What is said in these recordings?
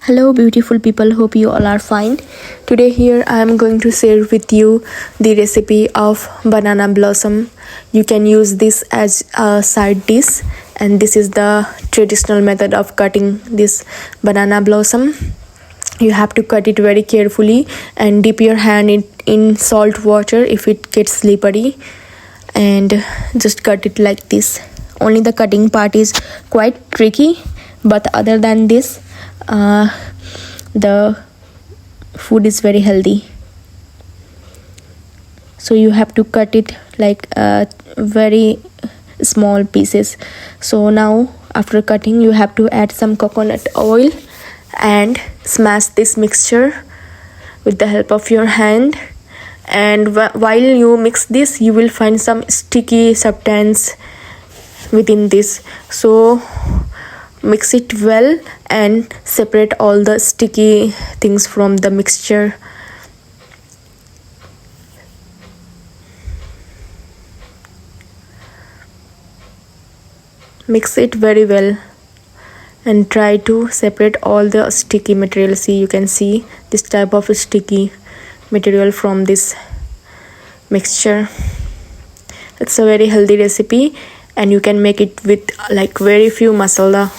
Hello beautiful people, hope you all are fine. Today here I am going to share with you the recipe of banana blossom. You can use this as a side dish, and this is the traditional method of cutting this banana blossom. You have to cut it very carefully and dip your hand in salt water if it gets slippery, and just cut it like this. Only the cutting part is quite tricky, but other than this, the food is very healthy. So you have to cut it like very small pieces. So now after cutting, you have to add some coconut oil and smash this mixture with the help of your hand. And while you mix this, you will find some sticky substance within this. So mix it well and separate all the sticky things from the mixture. Mix it very well and try to separate all the sticky material. See, you can see this type of sticky material from this mixture. It's a very healthy recipe, and you can make it with like very few masala.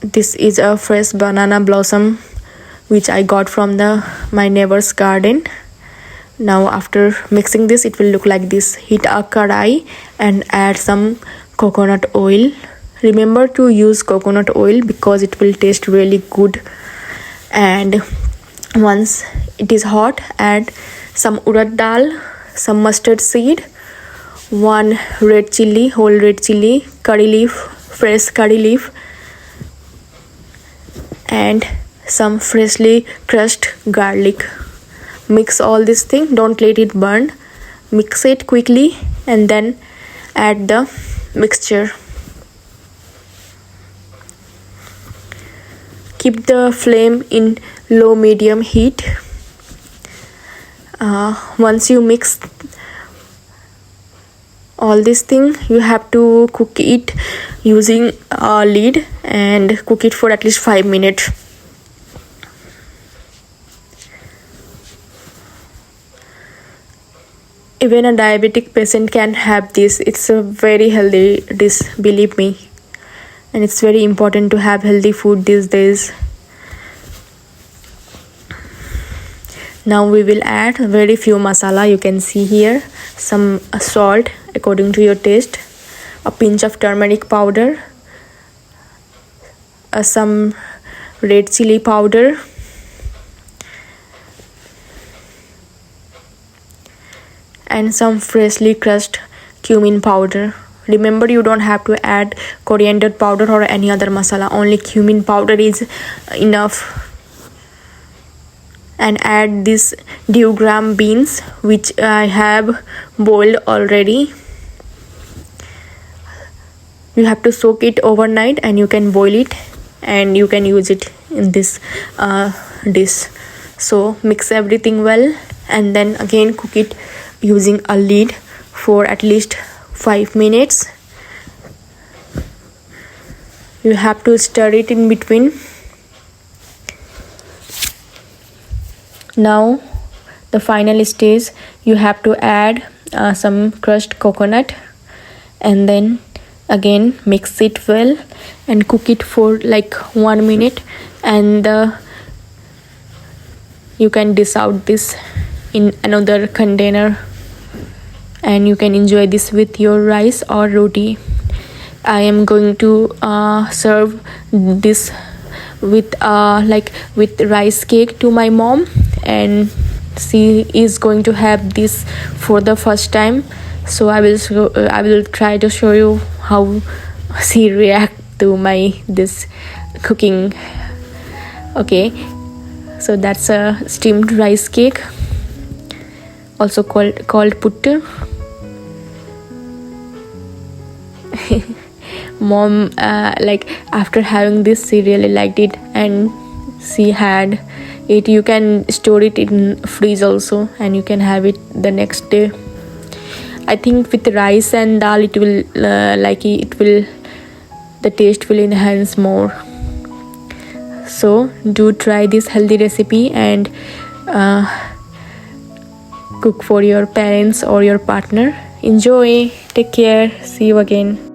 This is a fresh banana blossom which I got from my neighbor's garden. Now after mixing this, it will look like this. Heat a karai and add some coconut oil. Remember to use coconut oil because it will taste really good. And once it is hot, add some urad dal, some mustard seed, one red chili, whole red chili, curry leaf, fresh curry leaf, and some freshly crushed garlic. Mix all this thing, don't let it burn. Mix it quickly and then add the mixture. Keep the flame in low medium heat. Once you mix all this thing, you have to cook it using a lid and cook it for at least 5 minutes. Even a diabetic patient can have this. It's a very healthy dish, believe me. And it's very important to have healthy food these days. Now we will add very few masala. You can see here some salt according to your taste, a pinch of turmeric powder, some red chili powder, and some freshly crushed cumin powder. Remember, you don't have to add coriander powder or any other masala, only cumin powder is enough. And add this dewgram beans which I have boiled already. You have to soak it overnight and you can boil it and you can use it in this dish. So mix everything well and then again cook it using a lid for at least 5 minutes. You have to stir it in between. Now the final stage, you have to add some crushed coconut and then again mix it well and cook it for like 1 minute, and you can dish out this in another container and you can enjoy this with your rice or roti. I am going to serve this with with rice cake to my mom, and she is going to have this for the first time. So I will try to show you how she react to this cooking. Okay, so that's a steamed rice cake, also called puttu. Mom after having this, she really liked it and she had it. You can store it in fridge also and you can have it the next day. I think with rice and dal it will the taste will enhance more. So do try this healthy recipe and cook for your parents or your partner. Enjoy. Take care. See you again.